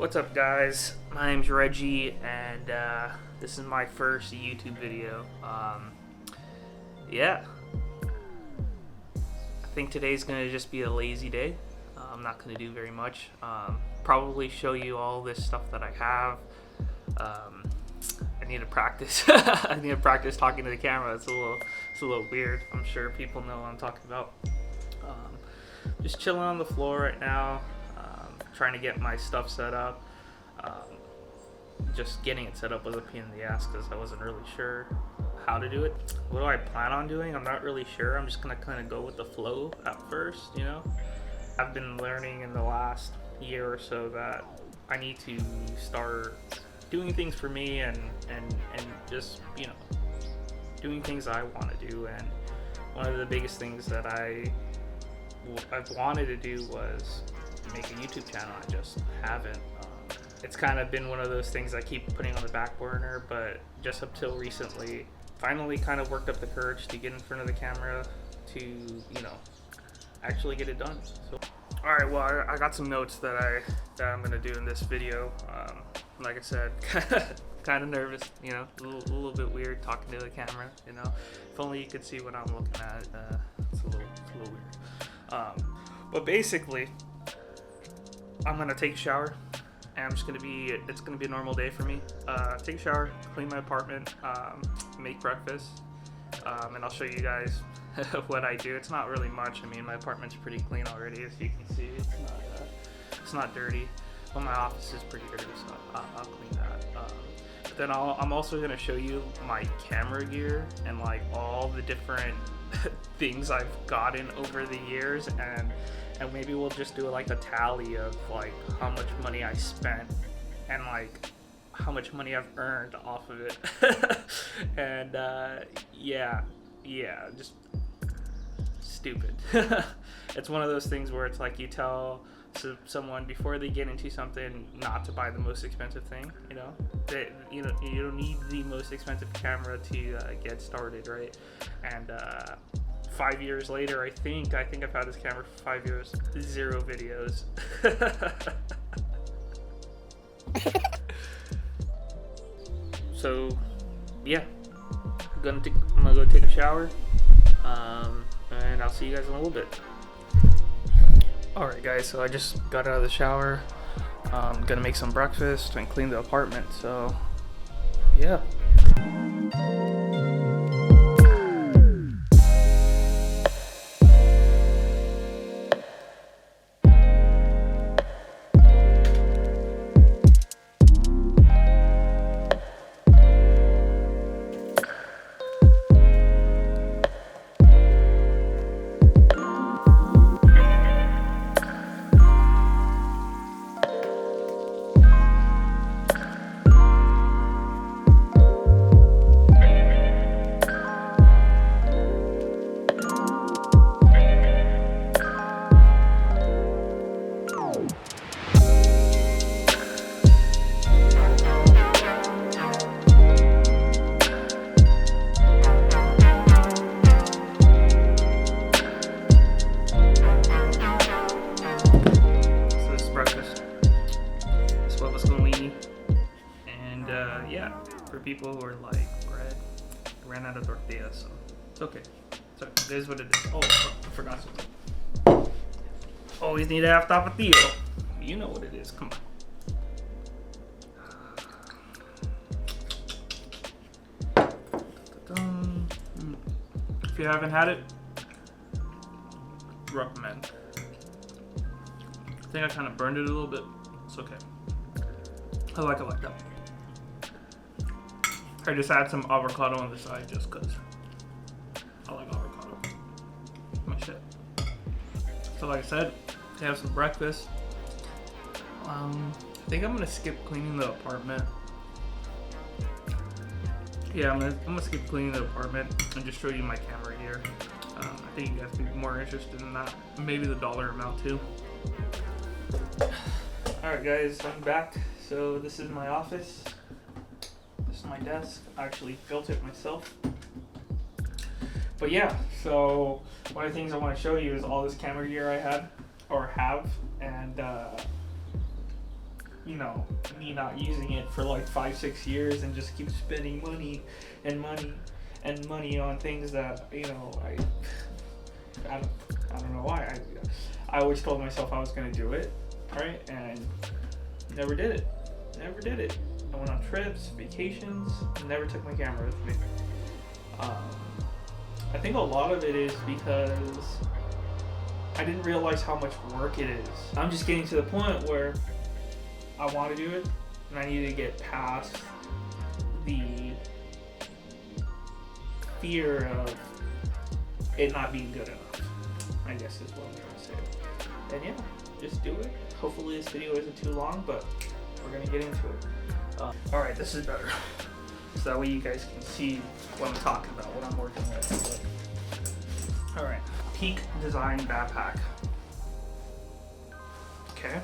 What's up, guys? My name's Reggie, and this is my first YouTube video. Yeah, I think today's gonna just be a lazy day. I'm not gonna do very much. Probably show you all this stuff that I have. I need to practice. I need to practice talking to the camera. It's a little weird. I'm sure people know what I'm talking about. Just chilling on the floor right now. Trying to get my stuff set up. Just getting it set up was a pain in the ass because I wasn't really sure how to do it. What do I plan on doing? I'm not really sure. I'm just gonna kind of go with the flow at first, you know. I've been learning in the last year or so that I need to start doing things for me and just, you know, doing things I want to do. And one of the biggest things that I've wanted to do was make a YouTube channel. I just haven't. It's kind of been one of those things I keep putting on the back burner, but just up till recently, finally kind of worked up the courage to get in front of the camera to, you know, actually get it done. So, all right, well, I got some notes that I'm gonna do in this video. Like I said, kind of nervous, you know, a little bit weird talking to the camera, you know. If only you could see what I'm looking at. It's a little weird. But basically, I'm gonna take a shower, and it's gonna be a normal day for me. Take a shower, clean my apartment, make breakfast, and I'll show you guys what I do. It's not really much. I mean, my apartment's pretty clean already, as you can see. It's not dirty, but my office is pretty dirty, so I'll clean that. But then I'm also gonna show you my camera gear and like all the different things I've gotten over the years, and maybe we'll just do like a tally of like how much money I spent and like how much money I've earned off of it. And yeah, just stupid. It's one of those things where it's like you tell someone before they get into something not to buy the most expensive thing, you know. You don't need the most expensive camera to get started, right? And 5 years later, I think I've had this camera for 5 years, 0 videos. So yeah, I'm gonna go take a shower, and I'll see you guys in a little bit. Alright guys, so I just got out of the shower. I'm gonna make some breakfast and clean the apartment, so yeah. Yeah, for people who are like ran out of tortillas, so it's okay. So it is what it is. Oh, I forgot something. Always need to have tapatio. You know what it is. Come on. If you haven't had it, recommend. I think I kind of burned it a little bit. It's okay. I like it like that. I just add some avocado on the side just because I like avocado. My shit. So like I said, I have some breakfast. I think I'm gonna skip cleaning the apartment. Yeah, I'm gonna skip cleaning the apartment and just show you my camera gear. I think you guys would be more interested in that. Maybe the dollar amount too. Alright guys, I'm back. So this is my office. This is my desk. I actually built it myself. But yeah, so one of the things I want to show you is all this camera gear I had, or have, and you know, me not using it for like 5-6 years and just keep spending money and money and money on things that, you know, I don't know why. I always told myself I was going to do it, right? And never did it. Never did it. I went on trips, vacations, never took my camera with me. I think a lot of it is because I didn't realize how much work it is. I'm just getting to the point where I want to do it, and I need to get past the fear of it not being good enough, I guess is what I'm trying to say. And yeah, just do it. Hopefully this video isn't too long, but we're going to get into it. Alright, this is better. So that way you guys can see what I'm talking about, what I'm working with. Alright, Peak Design backpack. Okay.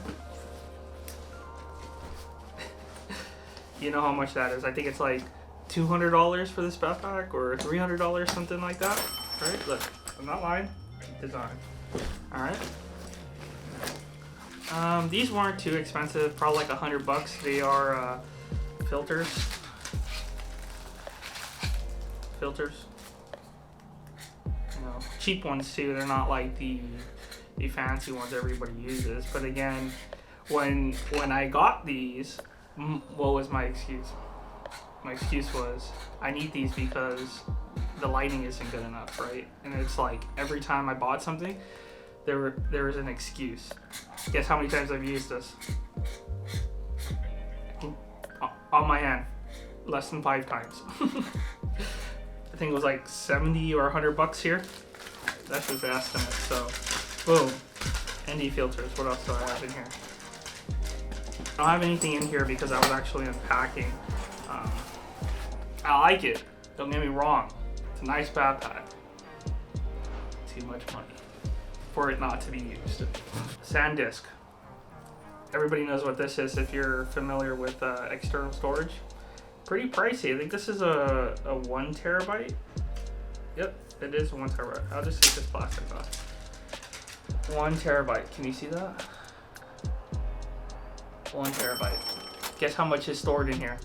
You know how much that is. I think it's like $200 for this backpack or $300, something like that. Right? Look, I'm not lying. Design. Alright. These weren't too expensive, probably like $100. They are filters. You know, cheap ones too. They're not like the fancy ones everybody uses. But again, when I got these, what was my excuse? My excuse was I need these because the lighting isn't good enough, right? And it's like every time I bought something, there was an excuse. Guess how many times I've used this? On my hand, less than 5 times. I think it was like 70 or $100 here. That's just the estimate. So, boom. ND filters. What else do I have in here? I don't have anything in here because I was actually unpacking. I like it. Don't get me wrong. It's a nice backpack. Too much money for it not to be used. SanDisk. Everybody knows what this is if you're familiar with external storage. Pretty pricey. I think this is a 1 terabyte. Yep, it is 1 terabyte. I'll just take this plastic off. 1 terabyte. Can you see that? 1 terabyte. Guess how much is stored in here?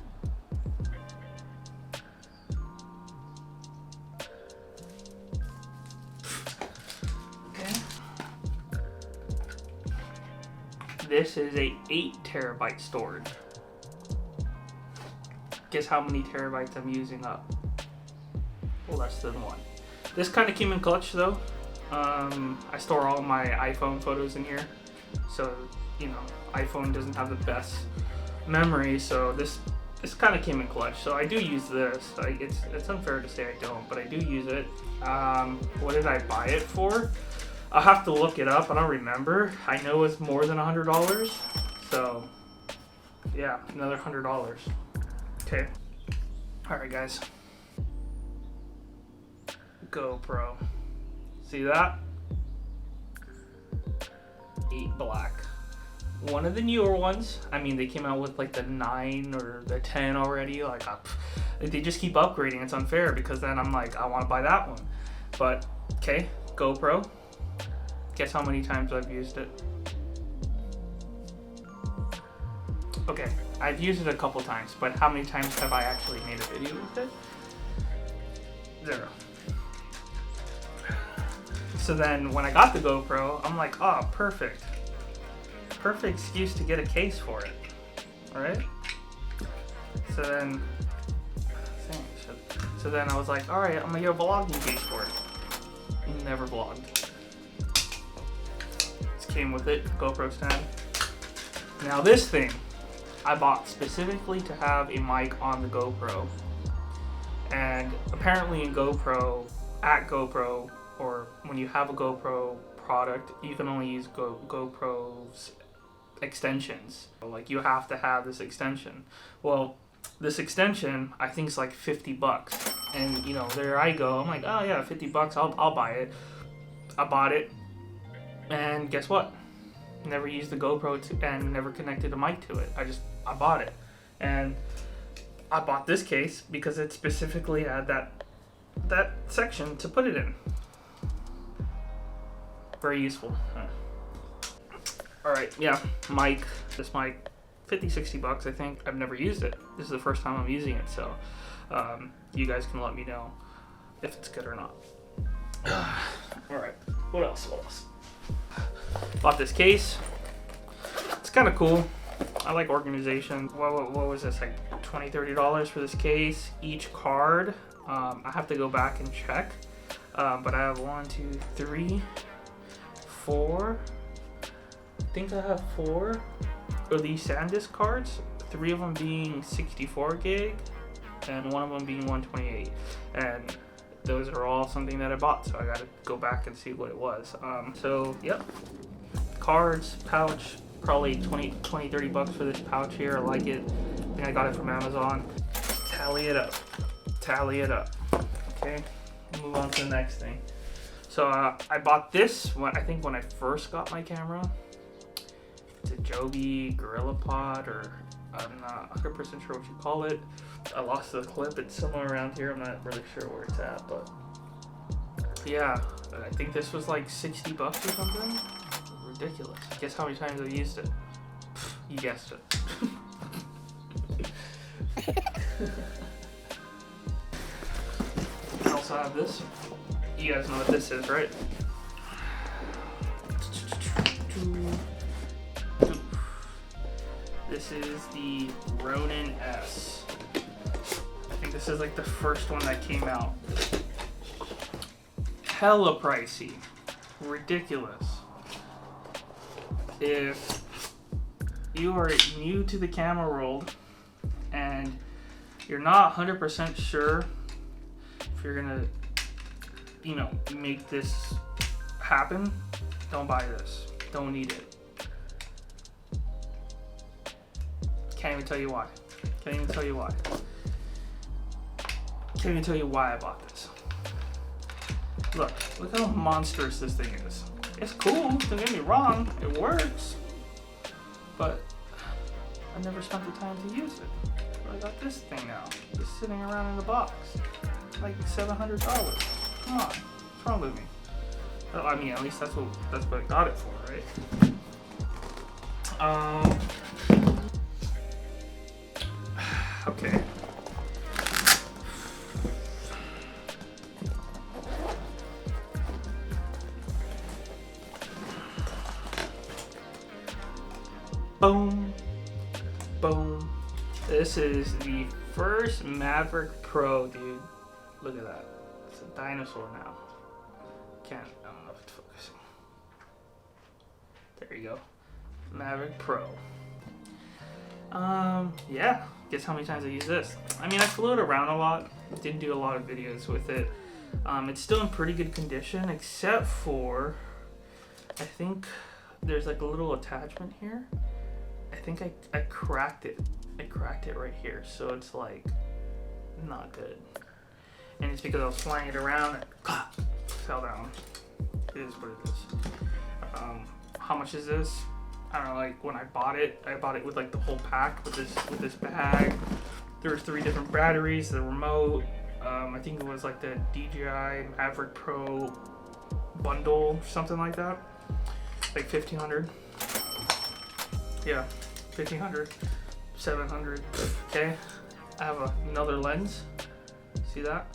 Okay. This is a 8 terabyte storage. Guess how many terabytes I'm using up? Less than 1. This kind of came in clutch though. I store all my iPhone photos in here. So, you know, iPhone doesn't have the best memory, so this kind of came in clutch. So I do use this. It's unfair to say I don't, but I do use it. What did I buy it for? I'll have to look it up. I don't remember. I know it's more than $100. So yeah, another $100. Okay. All right, guys. GoPro. See that? 8 black. One of the newer ones. I mean, they came out with like the 9 or the 10 already. Like, they just keep upgrading. It's unfair because then I'm like, I want to buy that one. But okay, GoPro. Guess how many times I've used it? Okay, I've used it a couple times, but how many times have I actually made a video with it? 0. So then when I got the GoPro, I'm like, oh, perfect. Perfect excuse to get a case for it. Alright? So then I was like, alright, I'm gonna get a vlogging case for it. Never vlogged. This came with it, GoPro stand. Now this thing, I bought specifically to have a mic on the GoPro. And apparently in GoPro, or when you have a GoPro product, you can only use GoPro's extensions. Like, you have to have this extension. Well, this extension, I think, is like $50. And, you know, there I go. I'm like, oh yeah, $50, I'll buy it. I bought it. And guess what? Never used the GoPro and never connected a mic to it. I bought it. And I bought this case because it specifically had that section to put it in. Very useful. Alright, yeah, mic. This mic 50-60 bucks, I think. I've never used it. This is the first time I'm using it, so you guys can let me know if it's good or not. Alright, what else? Bought this case. It's kind of cool. I like organization. What was this, like $20-$30 for this case? Each card, I have to go back and check. But I have 1, 2, 3, 4. I think I have 4 of these SanDisk cards. 3 of them being 64 gig, and 1 of them being 128. And those are all something that I bought, so I gotta go back and see what it was. So yep, cards, pouch, probably 30 bucks for this pouch here. I like it. I think I got it from Amazon. Tally it up. Okay, move on to the next thing. So I bought this when I first got my camera. It's a Joby Gorillapod, or I'm not 100% sure what you call it. I lost the clip. It's somewhere around here. I'm not really sure where it's at, but yeah, I think this was like 60 bucks or something. Ridiculous. Guess how many times I used it? You guessed it. I also have this. You guys know what this is, right? This is the Ronin S. I think this is like the first one that came out. Hella pricey. Ridiculous. If you are new to the camera world and you're not 100% sure if you're gonna, make this happen, don't buy this. Don't need it. Can't even tell you why. Can't even tell you why I bought this. Look how monstrous this thing is. It's cool, don't get me wrong, it works, but I never spent the time to use it. But I got this thing now, just sitting around in the box, like $700. Come on, what's wrong with me? Well, I mean, at least that's what I got it for, right? Okay. Boom. This is the first Maverick Pro, dude. Look at that. It's a dinosaur now. I don't know if it's focusing. There you go. Maverick Pro. Yeah. Guess how many times I use this? I mean, I flew it around a lot. Didn't do a lot of videos with it. It's still in pretty good condition, except for, I think there's like a little attachment here. I think I cracked it. I cracked it right here, so it's like not good. And it's because I was flying it around and fell down. It is what it is. How much is this? I don't know. Like when I bought it with like the whole pack with this bag. There were 3 different batteries, the remote. I think it was like the DJI Maverick Pro bundle, something like that. Like $1,500. Yeah, $1,500, $700. Okay, I have another lens. See that?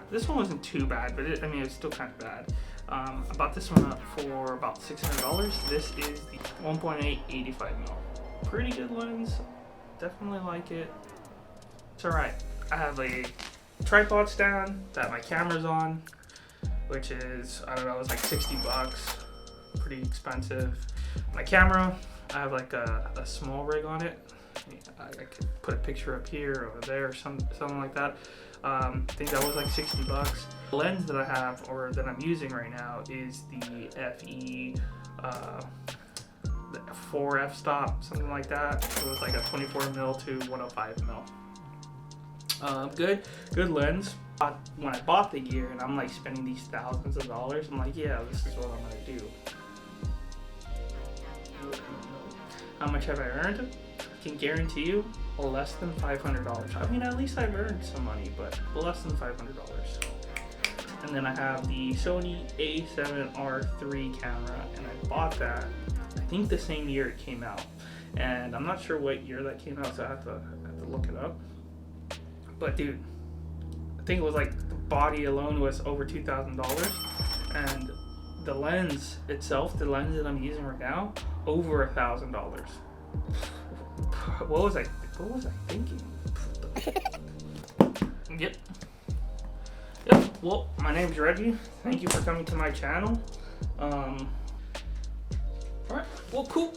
This one wasn't too bad, but it was still kind of bad. I bought this one up for about $600. This is the 1.8 85mm. Pretty good lens. Definitely like it. It's alright. I have a tripod stand that my camera's on, which is, I don't know, it's like 60 bucks. Pretty expensive. My camera, I have like a small rig on it. I could put a picture up here or there or something like that. I think that was like 60 bucks. The lens that I have, or that I'm using right now, is the FE 4 f-stop, something like that. It was like a 24mm to 105mm. Good lens. When I bought the gear and I'm like spending these thousands of dollars, I'm like, yeah, this is what I'm gonna do. How much have I earned? I can guarantee you less than $500. I mean, at least I've earned some money, but less than $500. And then I have the Sony A7R III camera, and I bought that I think the same year it came out. and I'm not sure what year that came out, so I have to look it up. But dude, I think it was like the body alone was over $2,000, and the lens itself, the lens that I'm using right now, over $1,000. What was I thinking? Yep. Well, my name's Reggie. Thank you for coming to my channel. Alright, well, cool.